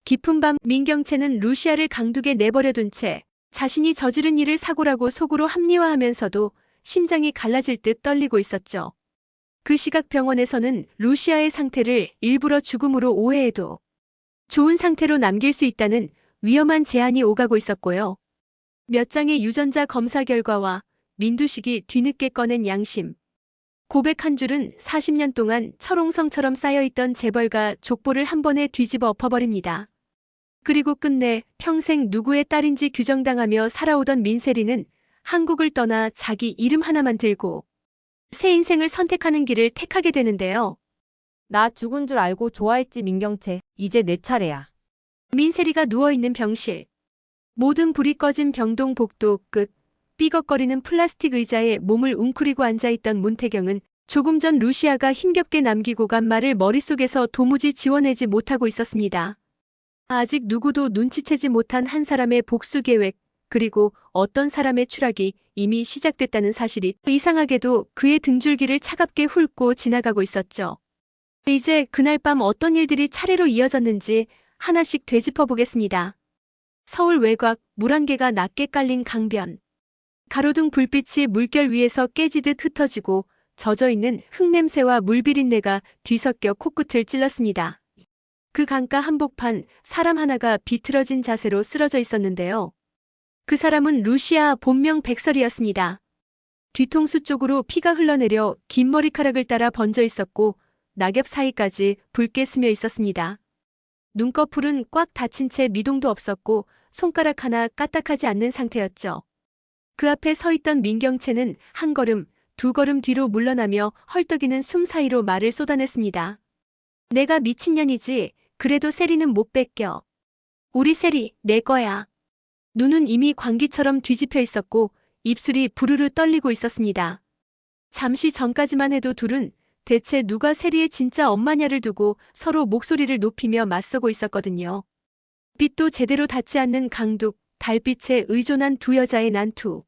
깊은 밤 민경채는 루시아를 강둑에 내버려둔 채 자신이 저지른 일을 사고라고 속으로 합리화하면서도 심장이 갈라질 듯 떨리고 있었죠. 그 시각 병원에서는 루시아의 상태를 일부러 죽음으로 오해해도 좋은 상태로 남길 수 있다는 위험한 제안이 오가고 있었고요. 몇 장의 유전자 검사 결과와 민두식이 뒤늦게 꺼낸 양심. 고백 한 줄은 40년 동안 철옹성처럼 쌓여있던 재벌과 족보를 한 번에 뒤집어 엎어버립니다. 그리고 끝내 평생 누구의 딸인지 규정당하며 살아오던 민세리는 한국을 떠나 자기 이름 하나만 들고 새 인생을 선택하는 길을 택하게 되는데요. 나 죽은 줄 알고 좋아했지 민경채. 이제 내 차례야. 민세리가 누워있는 병실. 모든 불이 꺼진 병동 복도 끝 삐걱거리는 플라스틱 의자에 몸을 웅크리고 앉아있던 문태경은 조금 전 루시아가 힘겹게 남기고 간 말을 머릿속에서 도무지 지워내지 못하고 있었습니다. 아직 누구도 눈치채지 못한 한 사람의 복수 계획, 그리고 어떤 사람의 추락이 이미 시작됐다는 사실이 이상하게도 그의 등줄기를 차갑게 훑고 지나가고 있었죠. 이제 그날 밤 어떤 일들이 차례로 이어졌는지 하나씩 되짚어 보겠습니다. 서울 외곽 물 한 개가 낮게 깔린 강변. 가로등 불빛이 물결 위에서 깨지듯 흩어지고 젖어있는 흙냄새와 물비린내가 뒤섞여 코끝을 찔렀습니다. 그 강가 한복판 사람 하나가 비틀어진 자세로 쓰러져 있었는데요. 그 사람은 루시아 본명 백설이었습니다. 뒤통수 쪽으로 피가 흘러내려 긴 머리카락을 따라 번져 있었고 낙엽 사이까지 붉게 스며 있었습니다. 눈꺼풀은 꽉 닫힌 채 미동도 없었고 손가락 하나 까딱하지 않는 상태였죠. 그 앞에 서 있던 민경채는 한 걸음, 두 걸음 뒤로 물러나며 헐떡이는 숨 사이로 말을 쏟아냈습니다. 내가 미친년이지. 그래도 세리는 못 뺏겨. 우리 세리, 내 거야. 눈은 이미 광기처럼 뒤집혀 있었고 입술이 부르르 떨리고 있었습니다. 잠시 전까지만 해도 둘은 대체 누가 세리의 진짜 엄마냐를 두고 서로 목소리를 높이며 맞서고 있었거든요. 빛도 제대로 닿지 않는 강둑, 달빛에 의존한 두 여자의 난투.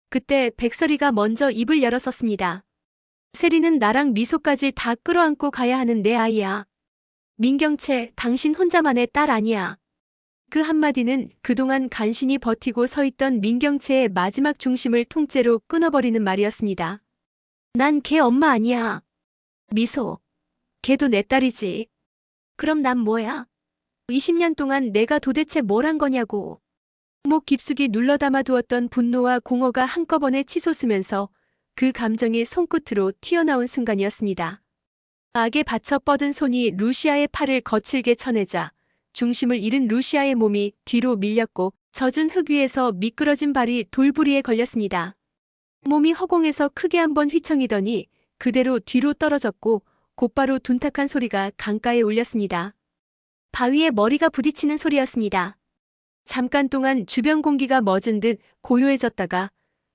그때 백설이가 먼저 입을 열었었습니다. 세리는 나랑 미소까지 다 끌어안고 가야 하는 내 아이야. 민경채, 당신 혼자만의 딸 아니야. 그 한마디는 그동안 간신히 버티고 서 있던 민경채의 마지막 중심을 통째로 끊어버리는 말이었습니다. 난 걔 엄마 아니야. 미소. 걔도 내 딸이지. 그럼 난 뭐야? 20년 동안 내가 도대체 뭘 한 거냐고. 목 깊숙이 눌러담아 두었던 분노와 공허가 한꺼번에 치솟으면서 그 감정이 손끝으로 튀어나온 순간이었습니다. 악에 받쳐 뻗은 손이 루시아의 팔을 거칠게 쳐내자 중심을 잃은 루시아의 몸이 뒤로 밀렸고 젖은 흙 위에서 미끄러진 발이 돌부리에 걸렸습니다. 몸이 허공에서 크게 한번 휘청이더니 그대로 뒤로 떨어졌고 곧바로 둔탁한 소리가 강가에 울렸습니다. 바위에 머리가 부딪히는 소리였습니다. 잠깐 동안 주변 공기가 멎은 듯 고요해졌다가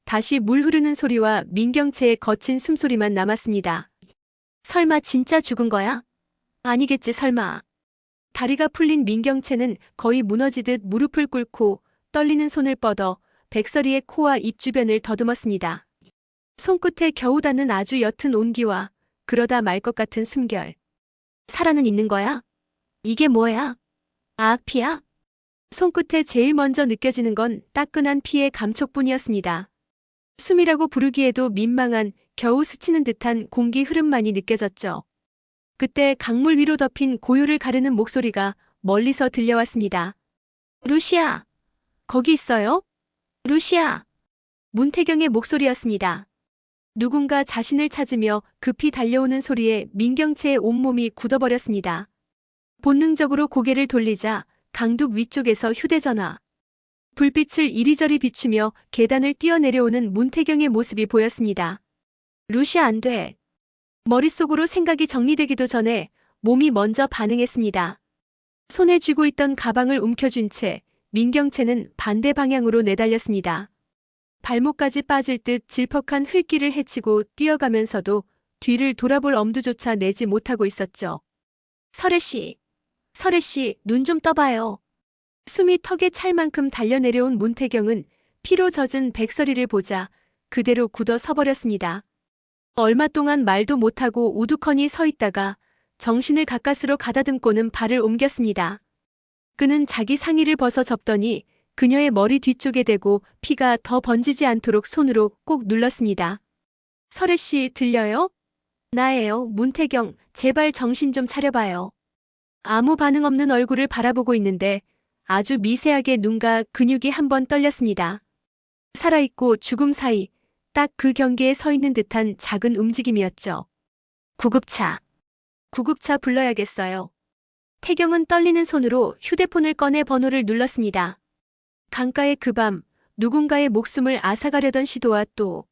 다시 물 흐르는 소리와 민경채의 거친 숨소리만 남았습니다. 설마 진짜 죽은 거야? 아니겠지 설마. 다리가 풀린 민경채는 거의 무너지듯 무릎을 꿇고 떨리는 손을 뻗어 백설이의 코와 입 주변을 더듬었습니다. 손끝에 겨우 닿는 아주 옅은 온기와 그러다 말 것 같은 숨결. 살아는 있는 거야? 이게 뭐야? 아, 피야? 손끝에 제일 먼저 느껴지는 건 따끈한 피의 감촉뿐이었습니다. 숨이라고 부르기에도 민망한 겨우 스치는 듯한 공기 흐름만이 느껴졌죠. 그때 강물 위로 덮인 고요를 가르는 목소리가 멀리서 들려왔습니다. 루시아! 거기 있어요? 루시아! 문태경의 목소리였습니다. 누군가 자신을 찾으며 급히 달려오는 소리에 민경채의 온몸이 굳어버렸습니다. 본능적으로 고개를 돌리자 강둑 위쪽에서 휴대전화. 불빛을 이리저리 비추며 계단을 뛰어내려오는 문태경의 모습이 보였습니다. 루시아 안 돼. 머릿속으로 생각이 정리되기도 전에 몸이 먼저 반응했습니다. 손에 쥐고 있던 가방을 움켜쥔 채 민경채는 반대 방향으로 내달렸습니다. 발목까지 빠질 듯 질퍽한 흙길을 헤치고 뛰어가면서도 뒤를 돌아볼 엄두조차 내지 못하고 있었죠. 설혜씨, 눈 좀 떠봐요. 숨이 턱에 찰 만큼 달려내려온 문태경은 피로 젖은 백설이를 보자 그대로 굳어 서버렸습니다. 얼마 동안 말도 못하고 우두커니 서 있다가 정신을 가까스로 가다듬고는 발을 옮겼습니다. 그는 자기 상의를 벗어 접더니 그녀의 머리 뒤쪽에 대고 피가 더 번지지 않도록 손으로 꼭 눌렀습니다. 설혜 씨 들려요? 나예요, 문태경. 제발 정신 좀 차려봐요. 아무 반응 없는 얼굴을 바라보고 있는데 아주 미세하게 눈과 근육이 한번 떨렸습니다. 살아있고 죽음 사이 딱 그 경계에 서 있는 듯한 작은 움직임이었죠. 구급차. 구급차 불러야겠어요. 태경은 떨리는 손으로 휴대폰을 꺼내 번호를 눌렀습니다. 강가의 그 밤 누군가의 목숨을 앗아가려던 시도와 또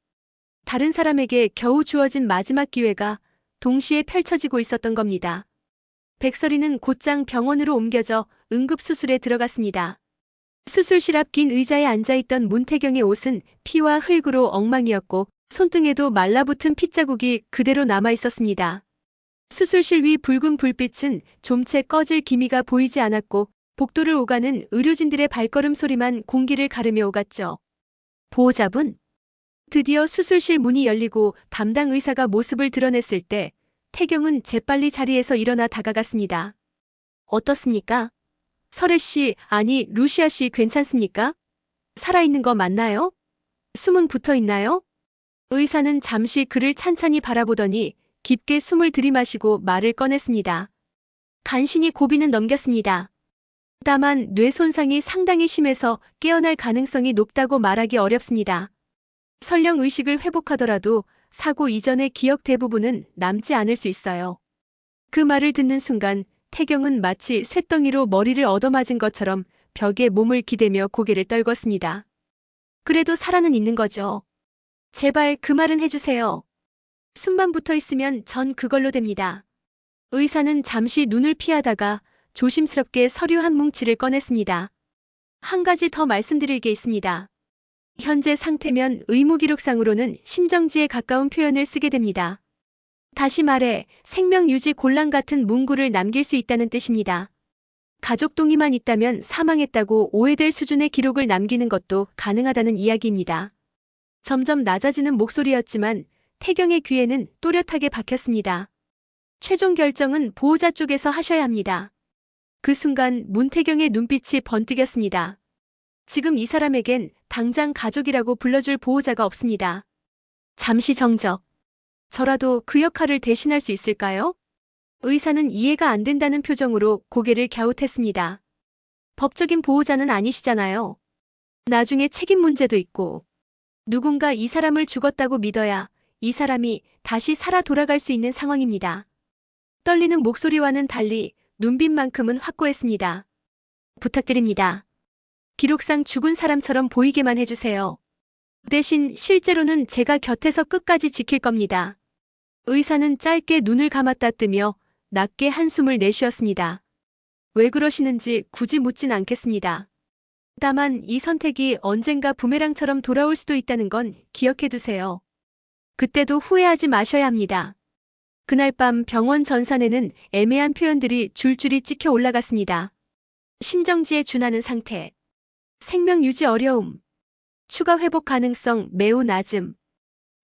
다른 사람에게 겨우 주어진 마지막 기회가 동시에 펼쳐지고 있었던 겁니다. 백설이는 곧장 병원으로 옮겨져 응급수술에 들어갔습니다. 수술실 앞 긴 의자에 앉아있던 문태경의 옷은 피와 흙으로 엉망이었고 손등에도 말라붙은 핏자국이 그대로 남아있었습니다. 수술실 위 붉은 불빛은 좀채 꺼질 기미가 보이지 않았고 복도를 오가는 의료진들의 발걸음 소리만 공기를 가르며 오갔죠. 보호자분? 드디어 수술실 문이 열리고 담당 의사가 모습을 드러냈을 때 태경은 재빨리 자리에서 일어나 다가갔습니다. 어떻습니까? 설혜 씨, 아니 루시아 씨 괜찮습니까? 살아있는 거 맞나요? 숨은 붙어 있나요? 의사는 잠시 그를 찬찬히 바라보더니 깊게 숨을 들이마시고 말을 꺼냈습니다. 간신히 고비는 넘겼습니다. 다만 뇌 손상이 상당히 심해서 깨어날 가능성이 높다고 말하기 어렵습니다. 설령 의식을 회복하더라도 사고 이전의 기억 대부분은 남지 않을 수 있어요. 그 말을 듣는 순간 태경은 마치 쇳덩이로 머리를 얻어맞은 것처럼 벽에 몸을 기대며 고개를 떨궜습니다. 그래도 살아는 있는 거죠. 제발 그 말은 해주세요. 숨만 붙어 있으면 전 그걸로 됩니다. 의사는 잠시 눈을 피하다가 조심스럽게 서류 한 뭉치를 꺼냈습니다. 한 가지 더 말씀드릴 게 있습니다. 현재 상태면 의무기록상으로는 심정지에 가까운 표현을 쓰게 됩니다. 다시 말해 생명 유지 곤란 같은 문구를 남길 수 있다는 뜻입니다. 가족 동의만 있다면 사망했다고 오해될 수준의 기록을 남기는 것도 가능하다는 이야기입니다. 점점 낮아지는 목소리였지만 태경의 귀에는 또렷하게 박혔습니다. 최종 결정은 보호자 쪽에서 하셔야 합니다. 그 순간 문태경의 눈빛이 번뜩였습니다. 지금 이 사람에겐 당장 가족이라고 불러줄 보호자가 없습니다. 잠시 정적. 저라도 그 역할을 대신할 수 있을까요? 의사는 이해가 안 된다는 표정으로 고개를 갸웃했습니다. 법적인 보호자는 아니시잖아요. 나중에 책임 문제도 있고. 누군가 이 사람을 죽었다고 믿어야 이 사람이 다시 살아 돌아갈 수 있는 상황입니다. 떨리는 목소리와는 달리 눈빛만큼은 확고했습니다. 부탁드립니다. 기록상 죽은 사람처럼 보이게만 해주세요. 대신 실제로는 제가 곁에서 끝까지 지킬 겁니다. 의사는 짧게 눈을 감았다 뜨며 낮게 한숨을 내쉬었습니다. 왜 그러시는지 굳이 묻진 않겠습니다. 다만 이 선택이 언젠가 부메랑처럼 돌아올 수도 있다는 건 기억해두세요. 그때도 후회하지 마셔야 합니다. 그날 밤 병원 전산에는 애매한 표현들이 줄줄이 찍혀 올라갔습니다. 심정지에 준하는 상태, 생명 유지 어려움, 추가 회복 가능성 매우 낮음,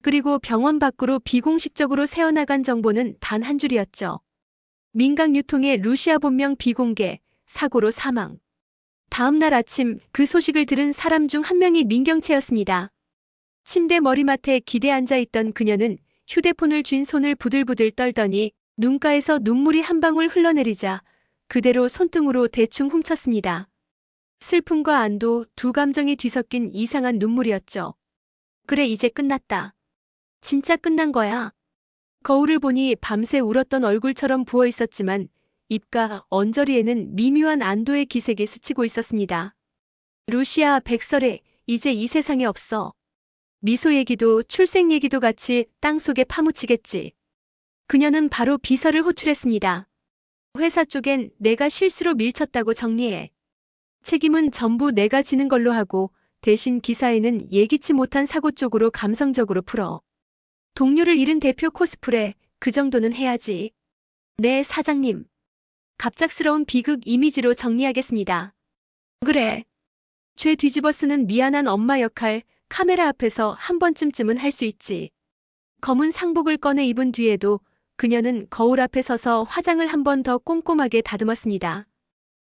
그리고 병원 밖으로 비공식적으로 새어나간 정보는 단 한 줄이었죠. 민간 유통의 루시아 본명 비공개, 사고로 사망. 다음 날 아침 그 소식을 들은 사람 중 한 명이 민경채였습니다. 침대 머리맡에 기대 앉아있던 그녀는 휴대폰을 쥔 손을 부들부들 떨더니 눈가에서 눈물이 한 방울 흘러내리자 그대로 손등으로 대충 훔쳤습니다. 슬픔과 안도 두 감정이 뒤섞인 이상한 눈물이었죠. 그래, 이제 끝났다. 진짜 끝난 거야. 거울을 보니 밤새 울었던 얼굴처럼 부어 있었지만 입과 언저리에는 미묘한 안도의 기색이 스치고 있었습니다. 루시아, 백설애, 이제 이 세상에 없어. 미소 얘기도 출생 얘기도 같이 땅속에 파묻히겠지. 그녀는 바로 비서를 호출했습니다. 회사 쪽엔 내가 실수로 밀쳤다고 정리해. 책임은 전부 내가 지는 걸로 하고 대신 기사에는 예기치 못한 사고 쪽으로 감성적으로 풀어. 동료를 잃은 대표 코스프레, 그 정도는 해야지. 네, 사장님. 갑작스러운 비극 이미지로 정리하겠습니다. 그래. 죄 뒤집어 쓰는 미안한 엄마 역할, 카메라 앞에서 한 번쯤은 할 수 있지. 검은 상복을 꺼내 입은 뒤에도 그녀는 거울 앞에 서서 화장을 한 번 더 꼼꼼하게 다듬었습니다.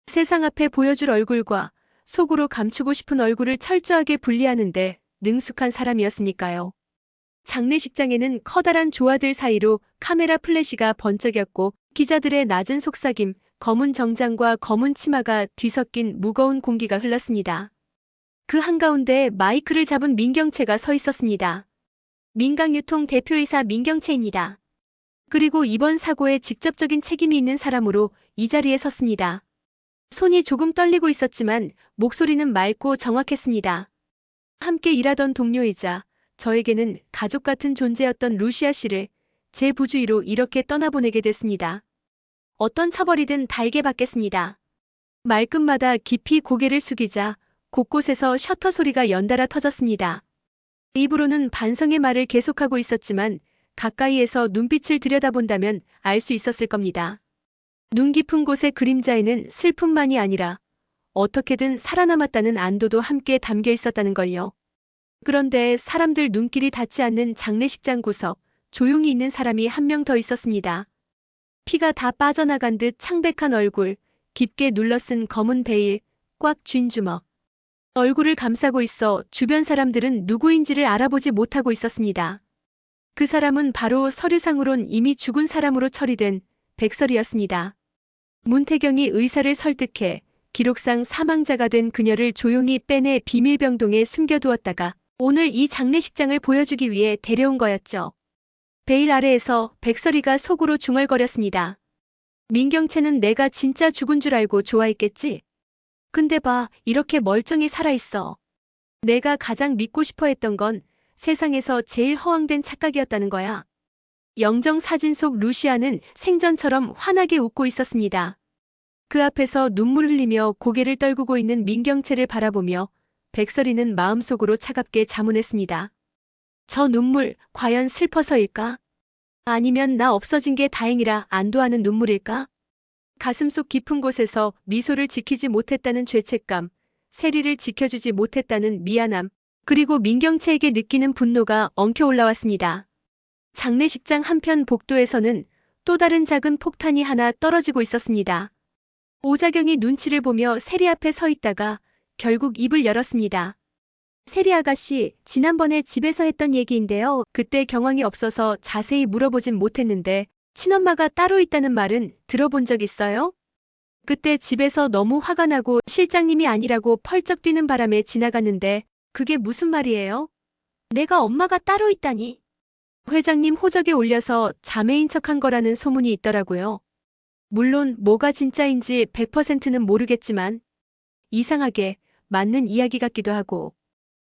세상 앞에 보여줄 얼굴과 속으로 감추고 싶은 얼굴을 철저하게 분리하는데 능숙한 사람이었으니까요. 장례식장에는 커다란 조화들 사이로 카메라 플래시가 번쩍였고 기자들의 낮은 속삭임, 검은 정장과 검은 치마가 뒤섞인 무거운 공기가 흘렀습니다. 그 한가운데 마이크를 잡은 민경채가 서 있었습니다. 민강유통 대표이사 민경채입니다. 그리고 이번 사고에 직접적인 책임이 있는 사람으로 이 자리에 섰습니다. 손이 조금 떨리고 있었지만 목소리는 맑고 정확했습니다. 함께 일하던 동료이자 저에게는 가족 같은 존재였던 루시아 씨를 제 부주의로 이렇게 떠나보내게 됐습니다. 어떤 처벌이든 달게 받겠습니다. 말끝마다 깊이 고개를 숙이자 곳곳에서 셔터 소리가 연달아 터졌습니다. 입으로는 반성의 말을 계속하고 있었지만 가까이에서 눈빛을 들여다본다면 알 수 있었을 겁니다. 눈 깊은 곳의 그림자에는 슬픔만이 아니라 어떻게든 살아남았다는 안도도 함께 담겨 있었다는 걸요. 그런데 사람들 눈길이 닿지 않는 장례식장 구석, 조용히 있는 사람이 한 명 더 있었습니다. 피가 다 빠져나간 듯 창백한 얼굴, 깊게 눌러쓴 검은 베일, 꽉 쥔 주먹. 얼굴을 감싸고 있어 주변 사람들은 누구인지를 알아보지 못하고 있었습니다. 그 사람은 바로 서류상으론 이미 죽은 사람으로 처리된 백설이었습니다. 문태경이 의사를 설득해 기록상 사망자가 된 그녀를 조용히 빼내 비밀병동에 숨겨두었다가 오늘 이 장례식장을 보여주기 위해 데려온 거였죠. 베일 아래에서 백설이가 속으로 중얼거렸습니다. 민경채는 내가 진짜 죽은 줄 알고 좋아했겠지? 근데 봐, 이렇게 멀쩡히 살아있어. 내가 가장 믿고 싶어 했던 건 세상에서 제일 허황된 착각이었다는 거야. 영정 사진 속 루시아는 생전처럼 환하게 웃고 있었습니다. 그 앞에서 눈물 흘리며 고개를 떨구고 있는 민경채를 바라보며 백설이는 마음속으로 차갑게 자문했습니다. 저 눈물 과연 슬퍼서일까? 아니면 나 없어진 게 다행이라 안도하는 눈물일까? 가슴속 깊은 곳에서 미소를 지키지 못했다는 죄책감, 세리를 지켜주지 못했다는 미안함, 그리고 민경채에게 느끼는 분노가 엉켜 올라왔습니다. 장례식장 한편 복도에서는 또 다른 작은 폭탄이 하나 떨어지고 있었습니다. 오자경이 눈치를 보며 세리 앞에 서 있다가 결국 입을 열었습니다. 세리 아가씨, 지난번에 집에서 했던 얘기인데요. 그때 경황이 없어서 자세히 물어보진 못했는데 친엄마가 따로 있다는 말은 들어본 적 있어요? 그때 집에서 너무 화가 나고 실장님이 아니라고 펄쩍 뛰는 바람에 지나갔는데 그게 무슨 말이에요? 내가 엄마가 따로 있다니. 회장님 호적에 올려서 자매인 척한 거라는 소문이 있더라고요. 물론 뭐가 진짜인지 100%는 모르겠지만 이상하게 맞는 이야기 같기도 하고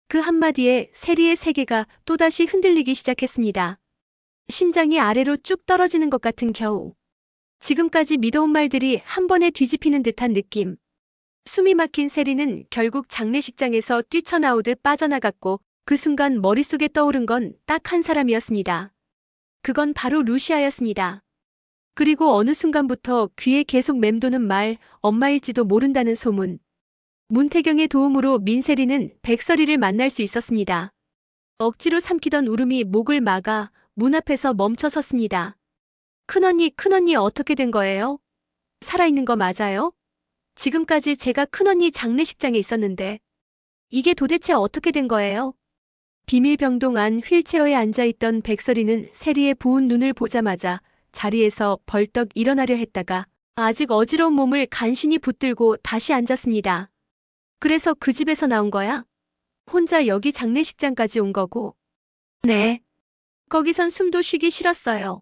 그 한마디에 세리의 세계가 또다시 흔들리기 시작했습니다. 심장이 아래로 쭉 떨어지는 것 같은 겨우. 지금까지 믿어온 말들이 한 번에 뒤집히는 듯한 느낌. 숨이 막힌 세리는 결국 장례식장에서 뛰쳐나오듯 빠져나갔고 그 순간 머릿속에 떠오른 건 딱 한 사람이었습니다. 그건 바로 루시아였습니다. 그리고 어느 순간부터 귀에 계속 맴도는 말, 엄마일지도 모른다는 소문. 문태경의 도움으로 민세리는 백설이를 만날 수 있었습니다. 억지로 삼키던 울음이 목을 막아 문 앞에서 멈춰 섰습니다. 큰언니 어떻게 된 거예요? 살아있는 거 맞아요? 지금까지 제가 큰언니 장례식장에 있었는데 이게 도대체 어떻게 된 거예요? 비밀병동 안 휠체어에 앉아있던 백설이는 세리의 부은 눈을 보자마자 자리에서 벌떡 일어나려 했다가 아직 어지러운 몸을 간신히 붙들고 다시 앉았습니다. 그래서 그 집에서 나온 거야? 혼자 여기 장례식장까지 온 거고. 네. 거기선 숨도 쉬기 싫었어요.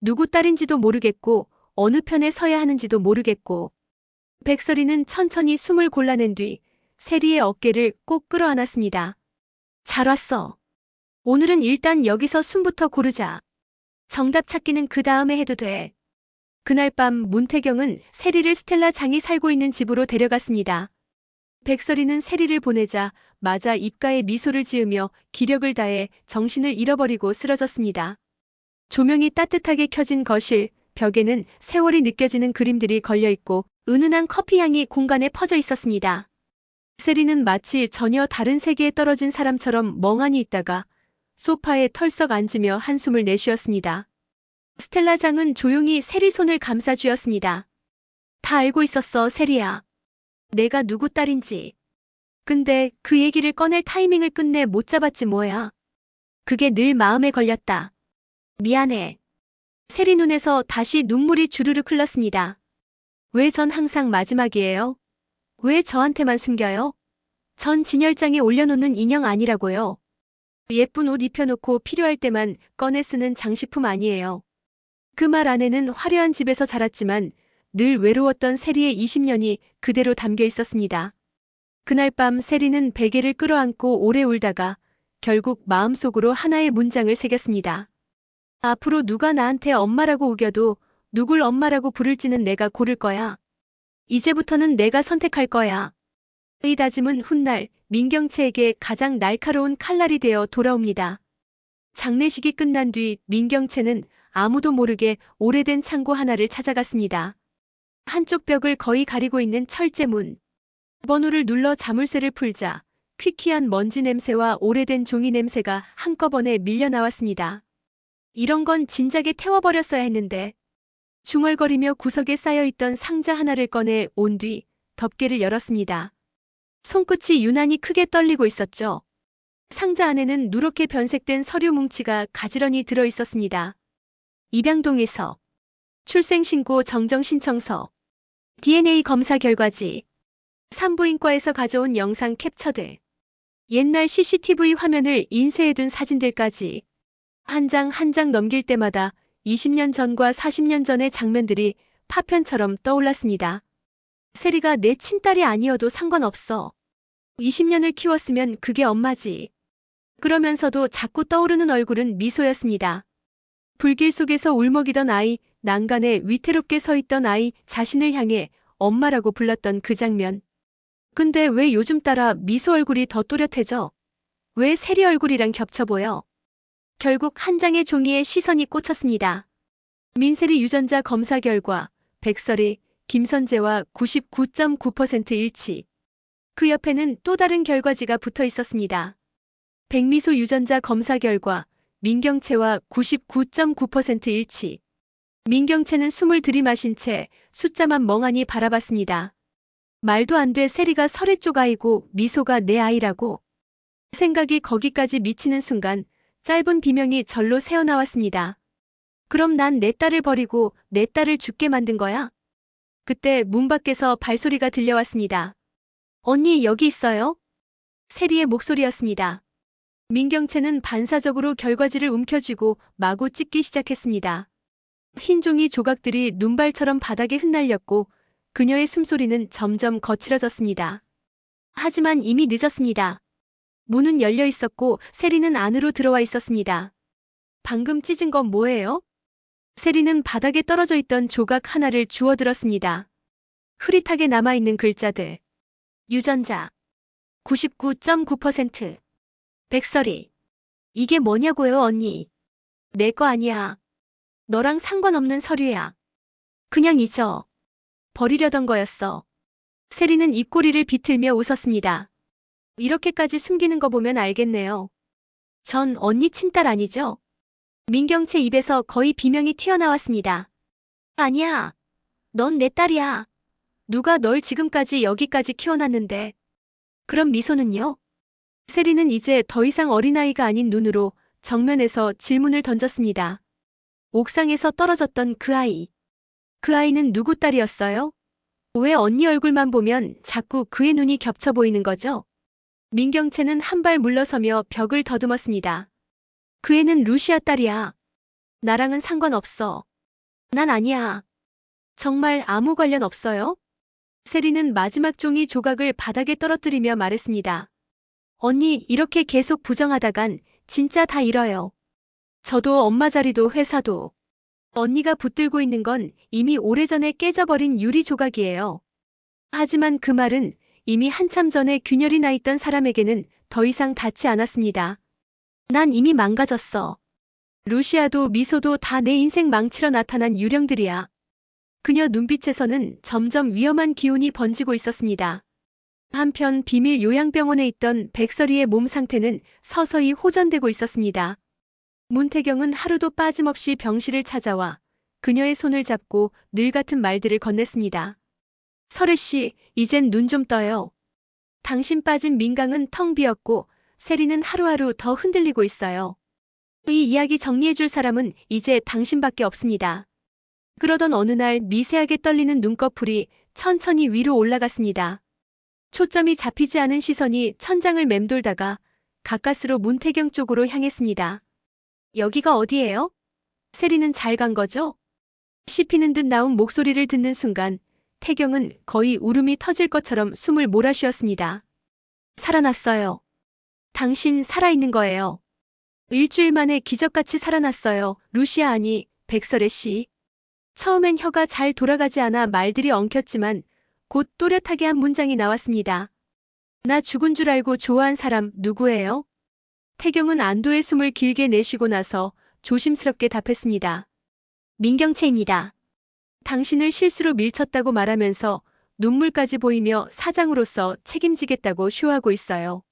누구 딸인지도 모르겠고 어느 편에 서야 하는지도 모르겠고. 백설이는 천천히 숨을 골라낸 뒤 세리의 어깨를 꼭 끌어안았습니다. 잘 왔어. 오늘은 일단 여기서 숨부터 고르자. 정답 찾기는 그 다음에 해도 돼. 그날 밤 문태경은 세리를 스텔라 장이 살고 있는 집으로 데려갔습니다. 백설이는 세리를 보내자 마자 입가에 미소를 지으며 기력을 다해 정신을 잃어버리고 쓰러졌습니다. 조명이 따뜻하게 켜진 거실, 벽에는 세월이 느껴지는 그림들이 걸려있고 은은한 커피향이 공간에 퍼져 있었습니다. 세리는 마치 전혀 다른 세계에 떨어진 사람처럼 멍하니 있다가 소파에 털썩 앉으며 한숨을 내쉬었습니다. 스텔라 장은 조용히 세리 손을 감싸 쥐었습니다. 다 알고 있었어, 세리야. 내가 누구 딸인지. 근데 그 얘기를 꺼낼 타이밍을 끝내 못 잡았지 뭐야. 그게 늘 마음에 걸렸다. 미안해. 세리 눈에서 다시 눈물이 주르륵 흘렀습니다. 왜 전 항상 마지막이에요? 왜 저한테만 숨겨요? 전 진열장에 올려놓는 인형 아니라고요. 예쁜 옷 입혀놓고 필요할 때만 꺼내 쓰는 장식품 아니에요. 그 말 안에는 화려한 집에서 자랐지만 늘 외로웠던 세리의 20년이 그대로 담겨 있었습니다. 그날 밤 세리는 베개를 끌어안고 오래 울다가 결국 마음속으로 하나의 문장을 새겼습니다. 앞으로 누가 나한테 엄마라고 우겨도 누굴 엄마라고 부를지는 내가 고를 거야. 이제부터는 내가 선택할 거야. 이 다짐은 훗날 민경채에게 가장 날카로운 칼날이 되어 돌아옵니다. 장례식이 끝난 뒤 민경채는 아무도 모르게 오래된 창고 하나를 찾아갔습니다. 한쪽 벽을 거의 가리고 있는 철제문. 번호를 눌러 자물쇠를 풀자 퀴퀴한 먼지 냄새와 오래된 종이 냄새가 한꺼번에 밀려 나왔습니다. 이런 건 진작에 태워버렸어야 했는데. 중얼거리며 구석에 쌓여있던 상자 하나를 꺼내 온 뒤 덮개를 열었습니다. 손끝이 유난히 크게 떨리고 있었죠. 상자 안에는 누렇게 변색된 서류 뭉치가 가지런히 들어 있었습니다. 입양동에서 출생신고 정정신청서, DNA 검사 결과지, 산부인과에서 가져온 영상 캡처들, 옛날 CCTV 화면을 인쇄해둔 사진들까지 한 장 한 장 넘길 때마다 20년 전과 40년 전의 장면들이 파편처럼 떠올랐습니다. 세리가 내 친딸이 아니어도 상관없어. 20년을 키웠으면 그게 엄마지. 그러면서도 자꾸 떠오르는 얼굴은 미소였습니다. 불길 속에서 울먹이던 아이, 난간에 위태롭게 서 있던 아이, 자신을 향해 엄마라고 불렀던 그 장면. 근데 왜 요즘 따라 미소 얼굴이 더 또렷해져? 왜 세리 얼굴이랑 겹쳐 보여? 결국 한 장의 종이에 시선이 꽂혔습니다. 민세리 유전자 검사 결과 백설이, 김선재와 99.9% 일치. 그 옆에는 또 다른 결과지가 붙어 있었습니다. 백미소 유전자 검사 결과 민경채와 99.9% 일치. 민경채는 숨을 들이마신 채 숫자만 멍하니 바라봤습니다. 말도 안 돼. 세리가 설의 쪽 아이고 미소가 내 아이라고. 생각이 거기까지 미치는 순간 짧은 비명이 절로 새어나왔습니다. 그럼 난 내 딸을 버리고 내 딸을 죽게 만든 거야? 그때 문 밖에서 발소리가 들려왔습니다. 언니 여기 있어요? 세리의 목소리였습니다. 민경채는 반사적으로 결과지를 움켜쥐고 마구 찢기 시작했습니다. 흰 종이 조각들이 눈발처럼 바닥에 흩날렸고 그녀의 숨소리는 점점 거칠어졌습니다. 하지만 이미 늦었습니다. 문은 열려 있었고 세리는 안으로 들어와 있었습니다. 방금 찢은 건 뭐예요? 세리는 바닥에 떨어져 있던 조각 하나를 주워들었습니다. 흐릿하게 남아있는 글자들. 유전자 99.9%. 백설이. 이게 뭐냐고요, 언니. 내 거 아니야. 너랑 상관없는 서류야. 그냥 잊어. 버리려던 거였어. 세리는 입꼬리를 비틀며 웃었습니다. 이렇게까지 숨기는 거 보면 알겠네요. 전 언니 친딸 아니죠? 민경채 입에서 거의 비명이 튀어나왔습니다. 아니야. 넌 내 딸이야. 누가 널 지금까지 여기까지 키워놨는데. 그럼 미소는요? 세리는 이제 더 이상 어린아이가 아닌 눈으로 정면에서 질문을 던졌습니다. 옥상에서 떨어졌던 그 아이. 그 아이는 누구 딸이었어요? 왜 언니 얼굴만 보면 자꾸 그의 눈이 겹쳐 보이는 거죠? 민경채는 한 발 물러서며 벽을 더듬었습니다. 그 애는 루시아 딸이야. 나랑은 상관없어. 난 아니야. 정말 아무 관련 없어요? 세리는 마지막 종이 조각을 바닥에 떨어뜨리며 말했습니다. 언니 이렇게 계속 부정하다간 진짜 다 잃어요. 저도 엄마 자리도 회사도. 언니가 붙들고 있는 건 이미 오래전에 깨져버린 유리 조각이에요. 하지만 그 말은 이미 한참 전에 균열이 나 있던 사람에게는 더 이상 닿지 않았습니다. 난 이미 망가졌어. 루시아도 미소도 다 내 인생 망치러 나타난 유령들이야. 그녀 눈빛에서는 점점 위험한 기운이 번지고 있었습니다. 한편 비밀 요양병원에 있던 백설이의 몸 상태는 서서히 호전되고 있었습니다. 문태경은 하루도 빠짐없이 병실을 찾아와 그녀의 손을 잡고 늘 같은 말들을 건넸습니다. 설혜 씨, 이젠 눈 좀 떠요. 당신 빠진 민강은 텅 비었고 세리는 하루하루 더 흔들리고 있어요. 이 이야기 정리해줄 사람은 이제 당신밖에 없습니다. 그러던 어느 날 미세하게 떨리는 눈꺼풀이 천천히 위로 올라갔습니다. 초점이 잡히지 않은 시선이 천장을 맴돌다가 가까스로 문태경 쪽으로 향했습니다. 여기가 어디예요? 세리는 잘 간 거죠? 씹히는 듯 나온 목소리를 듣는 순간 태경은 거의 울음이 터질 것처럼 숨을 몰아쉬었습니다. 살아났어요. 당신 살아있는 거예요. 일주일 만에 기적같이 살아났어요. 루시아 아니, 백설혜 씨. 처음엔 혀가 잘 돌아가지 않아 말들이 엉켰지만 곧 또렷하게 한 문장이 나왔습니다. 나 죽은 줄 알고 좋아한 사람 누구예요? 태경은 안도의 숨을 길게 내쉬고 나서 조심스럽게 답했습니다. 민경채입니다. 당신을 실수로 밀쳤다고 말하면서 눈물까지 보이며 사장으로서 책임지겠다고 쇼하고 있어요.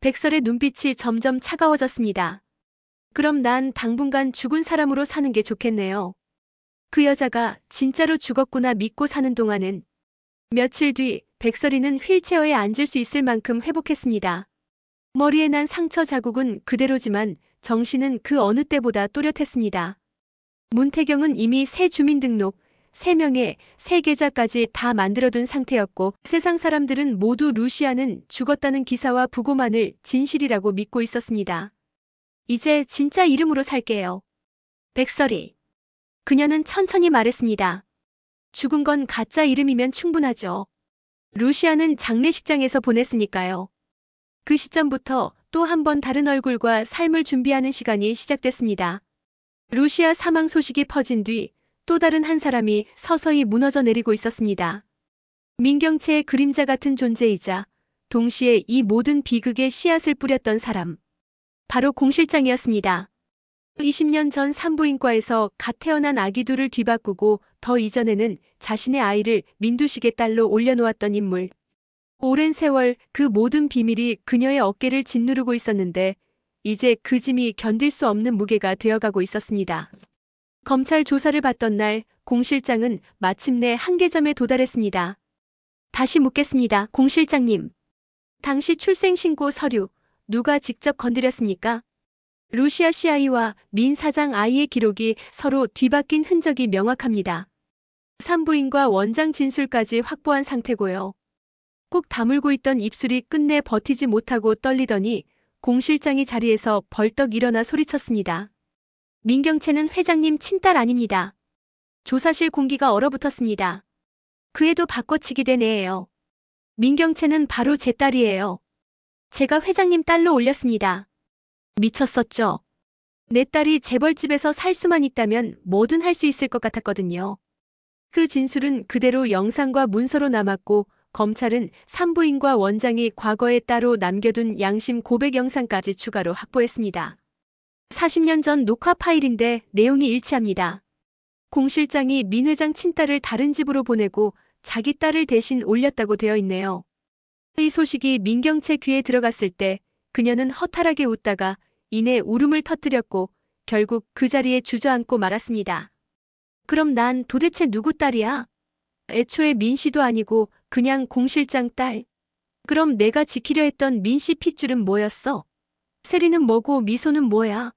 백설의 눈빛이 점점 차가워졌습니다. 그럼 난 당분간 죽은 사람으로 사는 게 좋겠네요. 그 여자가 진짜로 죽었구나 믿고 사는 동안은. 며칠 뒤 백설이는 휠체어에 앉을 수 있을 만큼 회복했습니다. 머리에 난 상처 자국은 그대로지만 정신은 그 어느 때보다 또렷했습니다. 문태경은 이미 새 주민등록, 3명의 새 계좌까지 다 만들어둔 상태였고 세상 사람들은 모두 루시아는 죽었다는 기사와 부고만을 진실이라고 믿고 있었습니다. 이제 진짜 이름으로 살게요. 백설이. 그녀는 천천히 말했습니다. 죽은 건 가짜 이름이면 충분하죠. 루시아는 장례식장에서 보냈으니까요. 그 시점부터 또 한 번 다른 얼굴과 삶을 준비하는 시간이 시작됐습니다. 루시아 사망 소식이 퍼진 뒤 또 다른 한 사람이 서서히 무너져 내리고 있었습니다. 민경채의 그림자 같은 존재이자 동시에 이 모든 비극의 씨앗을 뿌렸던 사람. 바로 공 실장이었습니다. 20년 전 산부인과에서 갓 태어난 아기 둘을 뒤바꾸고 더 이전에는 자신의 아이를 민두식의 딸로 올려놓았던 인물. 오랜 세월 그 모든 비밀이 그녀의 어깨를 짓누르고 있었는데 이제 그 짐이 견딜 수 없는 무게가 되어가고 있었습니다. 검찰 조사를 받던 날 공 실장은 마침내 한계점에 도달했습니다. 다시 묻겠습니다. 공 실장님. 당시 출생신고 서류 누가 직접 건드렸습니까? 루시아 씨 아이와 민 사장 아이의 기록이 서로 뒤바뀐 흔적이 명확합니다. 산부인과 원장 진술까지 확보한 상태고요. 꾹 다물고 있던 입술이 끝내 버티지 못하고 떨리더니 공 실장이 자리에서 벌떡 일어나 소리쳤습니다. 민경채는 회장님 친딸 아닙니다. 조사실 공기가 얼어붙었습니다. 그 애도 바꿔치기 된 애예요. 민경채는 바로 제 딸이에요. 제가 회장님 딸로 올렸습니다. 미쳤었죠. 내 딸이 재벌집에서 살 수만 있다면 뭐든 할 수 있을 것 같았거든요. 그 진술은 그대로 영상과 문서로 남았고 검찰은 산부인과 원장이 과거에 따로 남겨둔 양심 고백 영상까지 추가로 확보했습니다. 40년 전 녹화 파일인데 내용이 일치합니다. 공 실장이 민 회장 친딸을 다른 집으로 보내고 자기 딸을 대신 올렸다고 되어 있네요. 이 소식이 민경채 귀에 들어갔을 때 그녀는 허탈하게 웃다가 이내 울음을 터뜨렸고 결국 그 자리에 주저앉고 말았습니다. 그럼 난 도대체 누구 딸이야? 애초에 민 씨도 아니고 그냥 공 실장 딸. 그럼 내가 지키려 했던 민 씨 핏줄은 뭐였어? 세리는 뭐고 미소는 뭐야?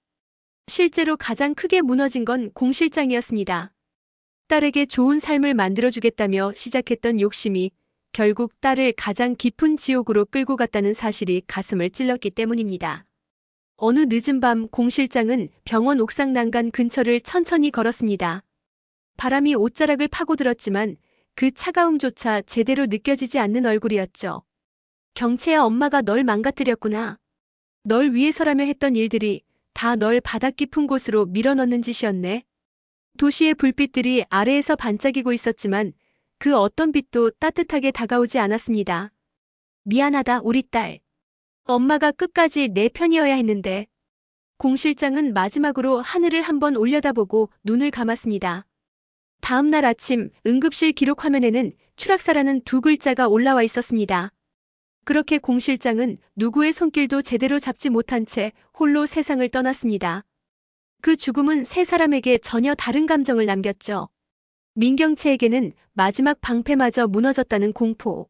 실제로 가장 크게 무너진 건 공 실장이었습니다. 딸에게 좋은 삶을 만들어주겠다며 시작했던 욕심이 결국 딸을 가장 깊은 지옥으로 끌고 갔다는 사실이 가슴을 찔렀기 때문입니다. 어느 늦은 밤 공 실장은 병원 옥상 난간 근처를 천천히 걸었습니다. 바람이 옷자락을 파고들었지만 그 차가움조차 제대로 느껴지지 않는 얼굴이었죠. 경채야, 엄마가 널 망가뜨렸구나. 널 위해서라며 했던 일들이 다 널 바닥 깊은 곳으로 밀어넣는 짓이었네. 도시의 불빛들이 아래에서 반짝이고 있었지만 그 어떤 빛도 따뜻하게 다가오지 않았습니다. 미안하다, 우리 딸. 엄마가 끝까지 내 편이어야 했는데. 공 실장은 마지막으로 하늘을 한번 올려다보고 눈을 감았습니다. 다음 날 아침 응급실 기록 화면에는 추락사라는 2글자가 올라와 있었습니다. 그렇게 공 실장은 누구의 손길도 제대로 잡지 못한 채 홀로 세상을 떠났습니다. 그 죽음은 세 사람에게 전혀 다른 감정을 남겼죠. 민경채에게는 마지막 방패마저 무너졌다는 공포.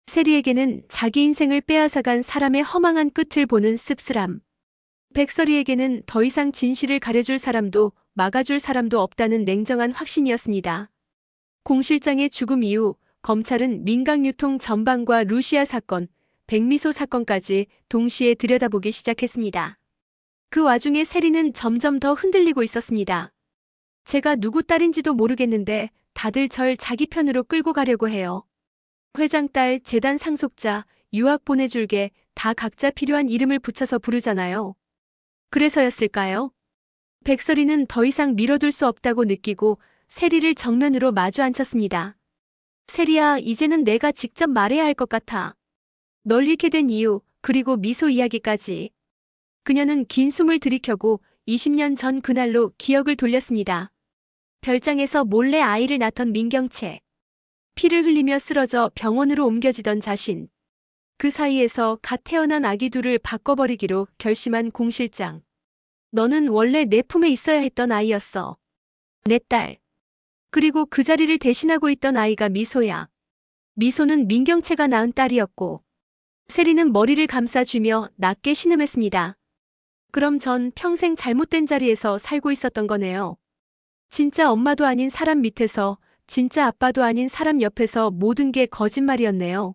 세리에게는 자기 인생을 빼앗아간 사람의 허망한 끝을 보는 씁쓸함. 백설이에게는 더 이상 진실을 가려줄 사람도 막아줄 사람도 없다는 냉정한 확신이었습니다. 공 실장의 죽음 이후 검찰은 민강유통 전반과 루시아 사건, 백미소 사건까지 동시에 들여다보기 시작했습니다. 그 와중에 세리는 점점 더 흔들리고 있었습니다. 제가 누구 딸인지도 모르겠는데 다들 절 자기 편으로 끌고 가려고 해요. 회장 딸, 재단 상속자, 유학 보내줄게 다 각자 필요한 이름을 붙여서 부르잖아요. 그래서였을까요? 백설이는 더 이상 미뤄둘 수 없다고 느끼고 세리를 정면으로 마주 앉혔습니다. 세리야, 이제는 내가 직접 말해야 할 것 같아. 널 잃게 된 이유, 그리고 미소 이야기까지. 그녀는 긴 숨을 들이켜고 20년 전 그날로 기억을 돌렸습니다. 별장에서 몰래 아이를 낳던 민경채. 피를 흘리며 쓰러져 병원으로 옮겨지던 자신. 그 사이에서 갓 태어난 아기 둘을 바꿔버리기로 결심한 공 실장. 너는 원래 내 품에 있어야 했던 아이였어. 내 딸. 그리고 그 자리를 대신하고 있던 아이가 미소야. 미소는 민경채가 낳은 딸이었고 세리는 머리를 감싸주며 낮게 신음했습니다. 그럼 전 평생 잘못된 자리에서 살고 있었던 거네요. 진짜 엄마도 아닌 사람 밑에서, 진짜 아빠도 아닌 사람 옆에서 모든 게 거짓말이었네요.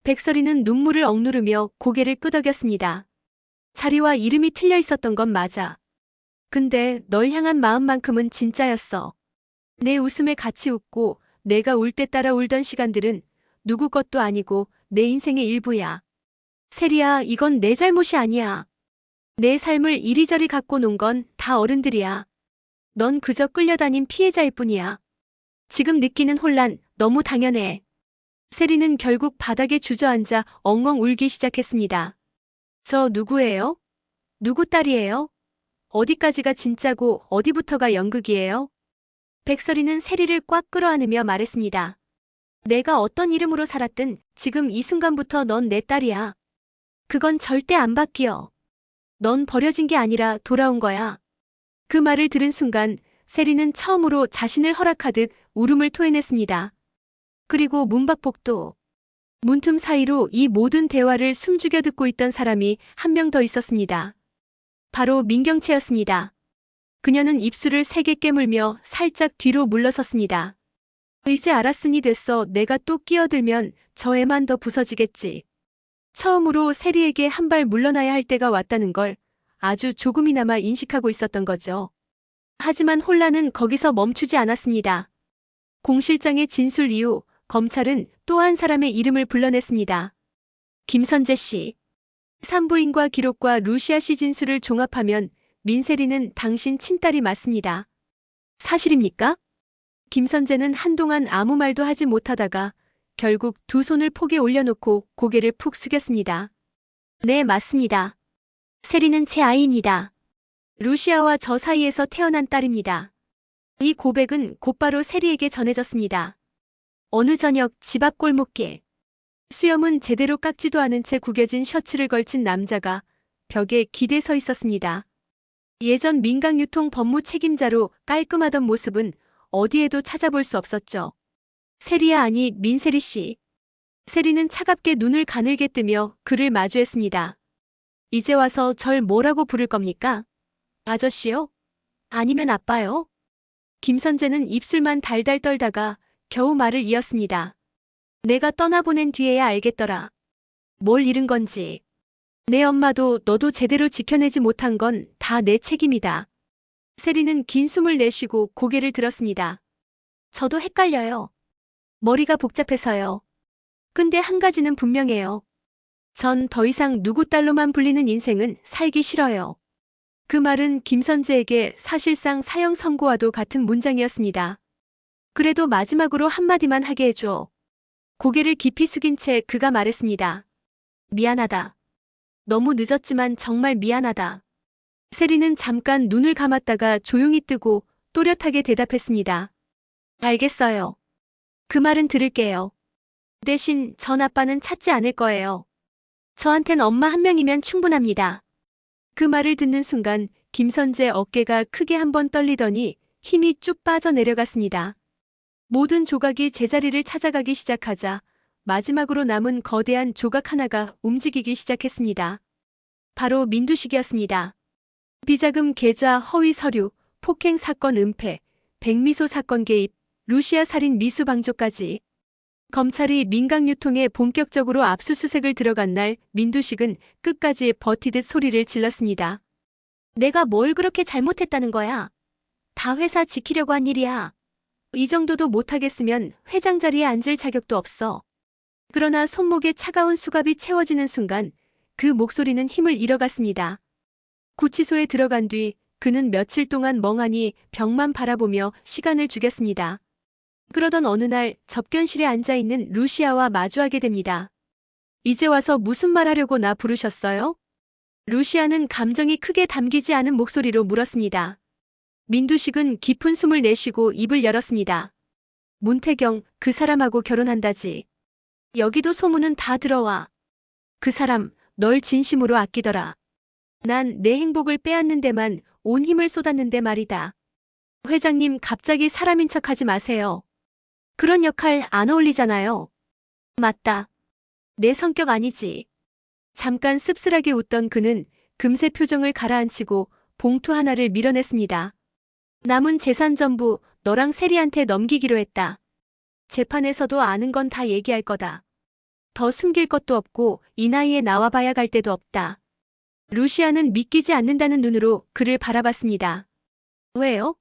백설이는 눈물을 억누르며 고개를 끄덕였습니다. 자리와 이름이 틀려 있었던 건 맞아. 근데 널 향한 마음만큼은 진짜였어. 내 웃음에 같이 웃고 내가 울 때 따라 울던 시간들은 누구 것도 아니고 내 인생의 일부야. 세리야, 이건 내 잘못이 아니야. 내 삶을 이리저리 갖고 논 건 다 어른들이야. 넌 그저 끌려다닌 피해자일 뿐이야. 지금 느끼는 혼란 너무 당연해. 세리는 결국 바닥에 주저앉아 엉엉 울기 시작했습니다. 저 누구예요? 누구 딸이에요? 어디까지가 진짜고 어디부터가 연극이에요? 백설이는 세리를 꽉 끌어안으며 말했습니다. 내가 어떤 이름으로 살았든 지금 이 순간부터 넌 내 딸이야. 그건 절대 안 바뀌어. 넌 버려진 게 아니라 돌아온 거야. 그 말을 들은 순간 세리는 처음으로 자신을 허락하듯 울음을 토해냈습니다. 그리고 문박복도. 문틈 사이로 이 모든 대화를 숨죽여 듣고 있던 사람이 한 명 더 있었습니다. 바로 민경채였습니다. 그녀는 입술을 세게 깨물며 살짝 뒤로 물러섰습니다. 이제 알았으니 됐어. 내가 또 끼어들면 저 애만 더 부서지겠지. 처음으로 세리에게 한 발 물러나야 할 때가 왔다는 걸 아주 조금이나마 인식하고 있었던 거죠. 하지만 혼란은 거기서 멈추지 않았습니다. 공 실장의 진술 이후 검찰은 또 한 사람의 이름을 불러냈습니다. 김선재 씨. 산부인과 기록과 루시아 씨 진술을 종합하면 민세리는 당신 친딸이 맞습니다. 사실입니까? 김선재는 한동안 아무 말도 하지 못하다가 결국 두 손을 폭에 올려놓고 고개를 푹 숙였습니다. 네, 맞습니다. 세리는 제 아이입니다. 루시아와 저 사이에서 태어난 딸입니다. 이 고백은 곧바로 세리에게 전해졌습니다. 어느 저녁 집 앞 골목길. 수염은 제대로 깎지도 않은 채 구겨진 셔츠를 걸친 남자가 벽에 기대 서 있었습니다. 예전 민강유통 법무 책임자로 깔끔하던 모습은 어디에도 찾아볼 수 없었죠. 세리야, 아니 민세리 씨. 세리는 차갑게 눈을 가늘게 뜨며 그를 마주했습니다. 이제 와서 절 뭐라고 부를 겁니까? 아저씨요? 아니면 아빠요? 김선재는 입술만 달달 떨다가 겨우 말을 이었습니다. 내가 떠나보낸 뒤에야 알겠더라. 뭘 잃은 건지. 내 엄마도 너도 제대로 지켜내지 못한 건 다 내 책임이다. 세리는 긴 숨을 내쉬고 고개를 들었습니다. 저도 헷갈려요. 머리가 복잡해서요. 근데 한 가지는 분명해요. 전 더 이상 누구 딸로만 불리는 인생은 살기 싫어요. 그 말은 김선재에게 사실상 사형 선고와도 같은 문장이었습니다. 그래도 마지막으로 한마디만 하게 해줘. 고개를 깊이 숙인 채 그가 말했습니다. 미안하다. 너무 늦었지만 정말 미안하다. 세리는 잠깐 눈을 감았다가 조용히 뜨고 또렷하게 대답했습니다. 알겠어요. 그 말은 들을게요. 대신 전 아빠는 찾지 않을 거예요. 저한텐 엄마 한 명이면 충분합니다. 그 말을 듣는 순간 김선재 어깨가 크게 한번 떨리더니 힘이 쭉 빠져내려갔습니다. 모든 조각이 제자리를 찾아가기 시작하자 마지막으로 남은 거대한 조각 하나가 움직이기 시작했습니다. 바로 민두식이었습니다. 비자금 계좌 허위 서류, 폭행 사건 은폐, 백미소 사건 개입, 루시아 살인 미수 방조까지. 검찰이 민강 유통에 본격적으로 압수수색을 들어간 날 민두식은 끝까지 버티듯 소리를 질렀습니다. 내가 뭘 그렇게 잘못했다는 거야? 다 회사 지키려고 한 일이야. 이 정도도 못하겠으면 회장 자리에 앉을 자격도 없어. 그러나 손목에 차가운 수갑이 채워지는 순간 그 목소리는 힘을 잃어갔습니다. 구치소에 들어간 뒤 그는 며칠 동안 멍하니 벽만 바라보며 시간을 죽였습니다. 그러던 어느 날 접견실에 앉아있는 루시아와 마주하게 됩니다. 이제 와서 무슨 말 하려고 나 부르셨어요? 루시아는 감정이 크게 담기지 않은 목소리로 물었습니다. 민두식은 깊은 숨을 내쉬고 입을 열었습니다. 문태경, 그 사람하고 결혼한다지. 여기도 소문은 다 들어와. 그 사람, 널 진심으로 아끼더라. 난 내 행복을 빼앗는 데만 온 힘을 쏟았는데 말이다. 회장님, 갑자기 사람인 척하지 마세요. 그런 역할 안 어울리잖아요. 맞다. 내 성격 아니지. 잠깐 씁쓸하게 웃던 그는 금세 표정을 가라앉히고 봉투 하나를 밀어냈습니다. 남은 재산 전부 너랑 세리한테 넘기기로 했다. 재판에서도 아는 건 다 얘기할 거다. 더 숨길 것도 없고 이 나이에 나와봐야 갈 데도 없다. 루시아는 믿기지 않는다는 눈으로 그를 바라봤습니다. 왜요?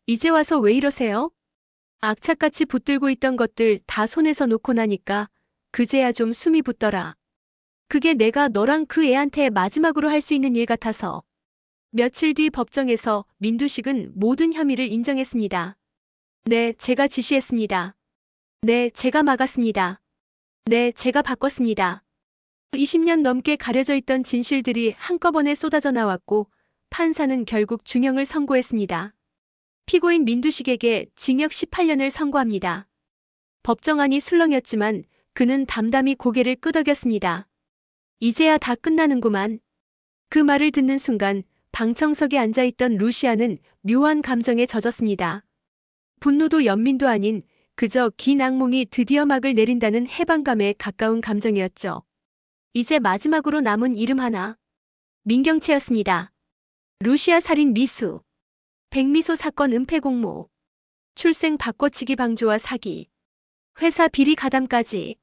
이제 와서 왜 이러세요? 악착같이 붙들고 있던 것들 다 손에서 놓고 나니까 그제야 좀 숨이 붙더라. 그게 내가 너랑 그 애한테 마지막으로 할 수 있는 일 같아서. 며칠 뒤 법정에서 민두식은 모든 혐의를 인정했습니다. 네, 제가 지시했습니다. 네, 제가 막았습니다. 네, 제가 바꿨습니다. 20년 넘게 가려져 있던 진실들이 한꺼번에 쏟아져 나왔고 판사는 결국 중형을 선고했습니다. 피고인 민두식에게 징역 18년을 선고합니다. 법정안이 술렁였지만 그는 담담히 고개를 끄덕였습니다. 이제야 다 끝나는구만. 그 말을 듣는 순간 방청석에 앉아있던 루시아는 묘한 감정에 젖었습니다. 분노도 연민도 아닌 그저 긴 악몽이 드디어 막을 내린다는 해방감에 가까운 감정이었죠. 이제 마지막으로 남은 이름 하나. 민경채였습니다. 루시아 살인 미수. 백미소 사건 은폐 공모. 출생 바꿔치기 방조와 사기. 회사 비리 가담까지.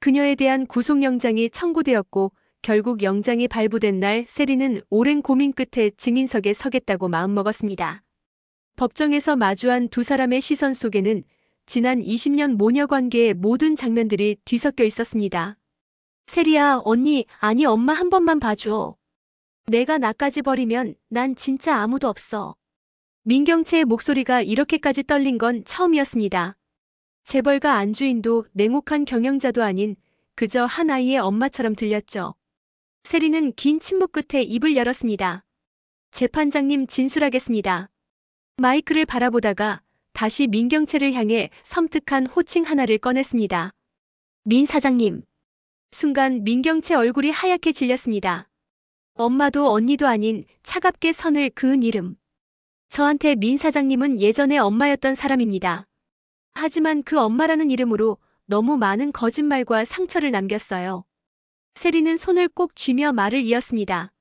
그녀에 대한 구속영장이 청구되었고 결국 영장이 발부된 날 세리는 오랜 고민 끝에 증인석에 서겠다고 마음먹었습니다. 법정에서 마주한 두 사람의 시선 속에는 지난 20년 모녀 관계의 모든 장면들이 뒤섞여 있었습니다. 세리야, 언니, 아니 엄마 한 번만 봐줘. 내가 나까지 버리면 난 진짜 아무도 없어. 민경채의 목소리가 이렇게까지 떨린 건 처음이었습니다. 재벌가 안주인도 냉혹한 경영자도 아닌 그저 한 아이의 엄마처럼 들렸죠. 세리는 긴 침묵 끝에 입을 열었습니다. 재판장님, 진술하겠습니다. 마이크를 바라보다가 다시 민경채를 향해 섬뜩한 호칭 하나를 꺼냈습니다. 민 사장님. 순간 민경채 얼굴이 하얗게 질렸습니다. 엄마도 언니도 아닌 차갑게 선을 그은 이름. 저한테 민 사장님은 예전에 엄마였던 사람입니다. 하지만 그 엄마라는 이름으로 너무 많은 거짓말과 상처를 남겼어요. 세리는 손을 꼭 쥐며 말을 이었습니다.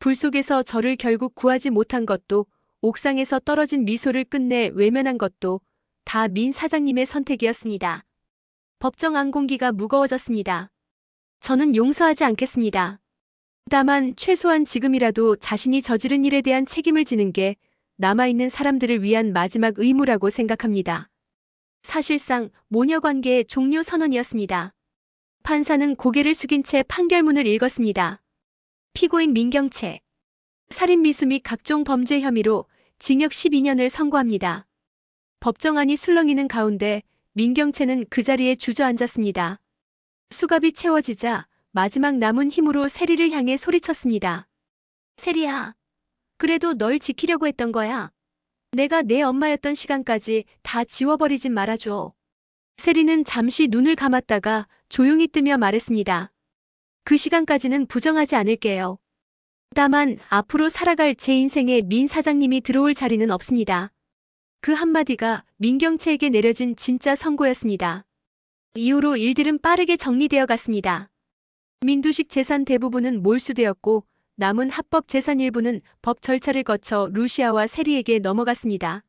불 속에서 저를 결국 구하지 못한 것도, 옥상에서 떨어진 미소를 끝내 외면한 것도 다 민 사장님의 선택이었습니다. 법정 안공기가 무거워졌습니다. 저는 용서하지 않겠습니다. 다만 최소한 지금이라도 자신이 저지른 일에 대한 책임을 지는 게 남아있는 사람들을 위한 마지막 의무라고 생각합니다. 사실상 모녀 관계의 종료 선언이었습니다. 판사는 고개를 숙인 채 판결문을 읽었습니다. 피고인 민경채. 살인 미수 및 각종 범죄 혐의로 징역 12년을 선고합니다. 법정안이 술렁이는 가운데 민경채는 그 자리에 주저앉았습니다. 수갑이 채워지자 마지막 남은 힘으로 세리를 향해 소리쳤습니다. 세리야, 그래도 널 지키려고 했던 거야. 내가 내 엄마였던 시간까지 다 지워버리진 말아줘. 세리는 잠시 눈을 감았다가 조용히 뜨며 말했습니다. 그 시간까지는 부정하지 않을게요. 다만 앞으로 살아갈 제 인생에 민 사장님이 들어올 자리는 없습니다. 그 한마디가 민경채에게 내려진 진짜 선고였습니다. 이후로 일들은 빠르게 정리되어 갔습니다. 민두식 재산 대부분은 몰수되었고 남은 합법 재산 일부는 법 절차를 거쳐 루시아와 세리에게 넘어갔습니다.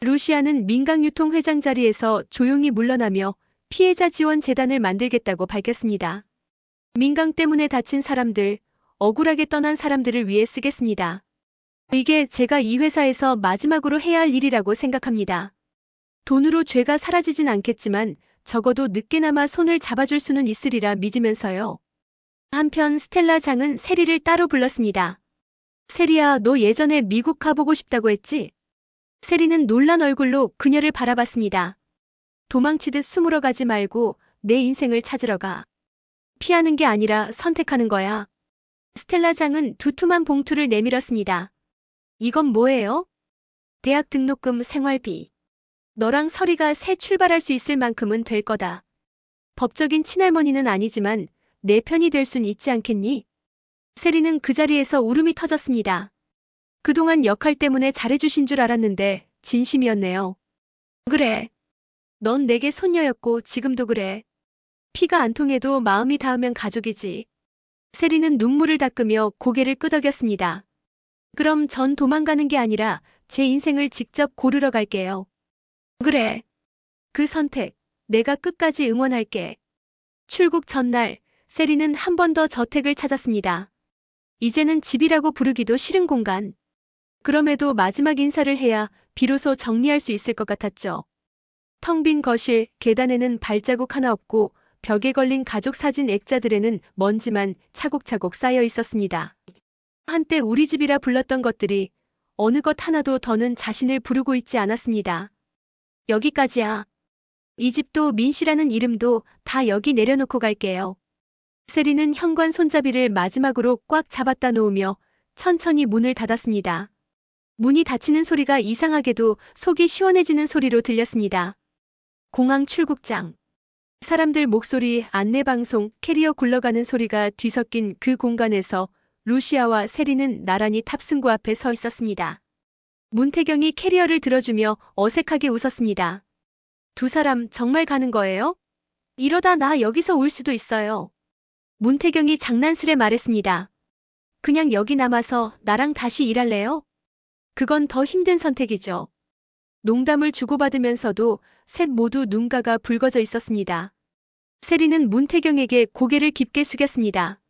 루시아는 민강유통 회장 자리에서 조용히 물러나며 피해자 지원 재단을 만들겠다고 밝혔습니다. 민강 때문에 다친 사람들, 억울하게 떠난 사람들을 위해 쓰겠습니다. 이게 제가 이 회사에서 마지막으로 해야 할 일이라고 생각합니다. 돈으로 죄가 사라지진 않겠지만 적어도 늦게나마 손을 잡아줄 수는 있으리라 믿으면서요. 한편 스텔라 장은 세리를 따로 불렀습니다. 세리야, 너 예전에 미국 가보고 싶다고 했지? 세리는 놀란 얼굴로 그녀를 바라봤습니다. 도망치듯 숨으러 가지 말고 내 인생을 찾으러 가. 피하는 게 아니라 선택하는 거야. 스텔라 장은 두툼한 봉투를 내밀었습니다. 이건 뭐예요? 대학 등록금 생활비. 너랑 서리가 새 출발할 수 있을 만큼은 될 거다. 법적인 친할머니는 아니지만 내 편이 될 순 있지 않겠니? 세리는 그 자리에서 울음이 터졌습니다. 그동안 역할 때문에 잘해주신 줄 알았는데 진심이었네요. 그래. 넌 내게 손녀였고 지금도 그래. 피가 안 통해도 마음이 닿으면 가족이지. 세리는 눈물을 닦으며 고개를 끄덕였습니다. 그럼 전 도망가는 게 아니라 제 인생을 직접 고르러 갈게요. 그래. 그 선택, 내가 끝까지 응원할게. 출국 전날, 세리는 한 번 더 저택을 찾았습니다. 이제는 집이라고 부르기도 싫은 공간. 그럼에도 마지막 인사를 해야 비로소 정리할 수 있을 것 같았죠. 텅 빈 거실, 계단에는 발자국 하나 없고 벽에 걸린 가족 사진 액자들에는 먼지만 차곡차곡 쌓여 있었습니다. 한때 우리 집이라 불렀던 것들이 어느 것 하나도 더는 자신을 부르고 있지 않았습니다. 여기까지야. 이 집도 민씨라는 이름도 다 여기 내려놓고 갈게요. 세리는 현관 손잡이를 마지막으로 꽉 잡았다 놓으며 천천히 문을 닫았습니다. 문이 닫히는 소리가 이상하게도 속이 시원해지는 소리로 들렸습니다. 공항 출국장. 사람들 목소리, 안내방송, 캐리어 굴러가는 소리가 뒤섞인 그 공간에서 루시아와 세리는 나란히 탑승구 앞에 서 있었습니다. 문태경이 캐리어를 들어주며 어색하게 웃었습니다. 두 사람 정말 가는 거예요? 이러다 나 여기서 울 수도 있어요. 문태경이 장난스레 말했습니다. 그냥 여기 남아서 나랑 다시 일할래요? 그건 더 힘든 선택이죠. 농담을 주고받으면서도 셋 모두 눈가가 붉어져 있었습니다. 세리는 문태경에게 고개를 깊게 숙였습니다.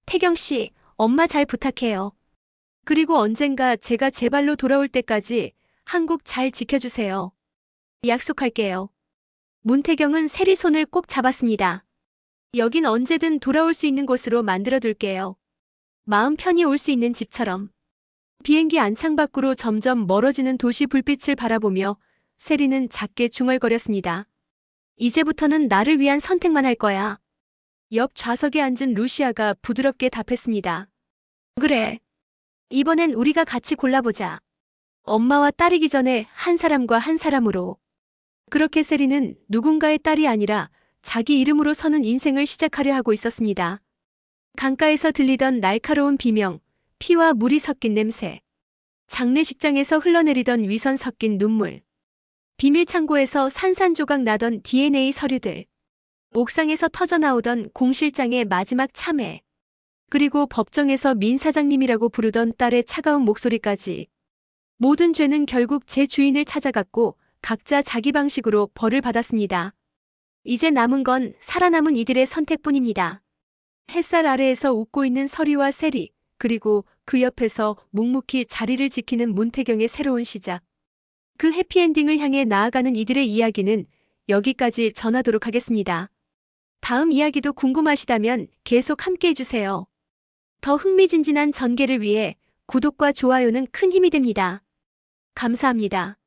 태경 씨, 엄마 잘 부탁해요. 그리고 언젠가 제가 제 발로 돌아올 때까지 한국 잘 지켜주세요. 약속할게요. 문태경은 세리 손을 꼭 잡았습니다. 여긴 언제든 돌아올 수 있는 곳으로 만들어둘게요. 마음 편히 올 수 있는 집처럼. 비행기 안창 밖으로 점점 멀어지는 도시 불빛을 바라보며 세리는 작게 중얼거렸습니다. 이제부터는 나를 위한 선택만 할 거야. 옆 좌석에 앉은 루시아가 부드럽게 답했습니다. 그래. 이번엔 우리가 같이 골라보자. 엄마와 딸이기 전에 한 사람과 한 사람으로. 그렇게 세리는 누군가의 딸이 아니라 자기 이름으로 서는 인생을 시작하려 하고 있었습니다. 강가에서 들리던 날카로운 비명, 피와 물이 섞인 냄새. 장례식장에서 흘러내리던 위선 섞인 눈물. 비밀창고에서 산산조각 나던 DNA 서류들. 옥상에서 터져나오던 공실장의 마지막 참회. 그리고 법정에서 민 사장님이라고 부르던 딸의 차가운 목소리까지. 모든 죄는 결국 제 주인을 찾아갔고 각자 자기 방식으로 벌을 받았습니다. 이제 남은 건 살아남은 이들의 선택뿐입니다. 햇살 아래에서 웃고 있는 서리와 세리, 그리고 그 옆에서 묵묵히 자리를 지키는 문태경의 새로운 시작. 그 해피엔딩을 향해 나아가는 이들의 이야기는 여기까지 전하도록 하겠습니다. 다음 이야기도 궁금하시다면 계속 함께 해주세요. 더 흥미진진한 전개를 위해 구독과 좋아요는 큰 힘이 됩니다. 감사합니다.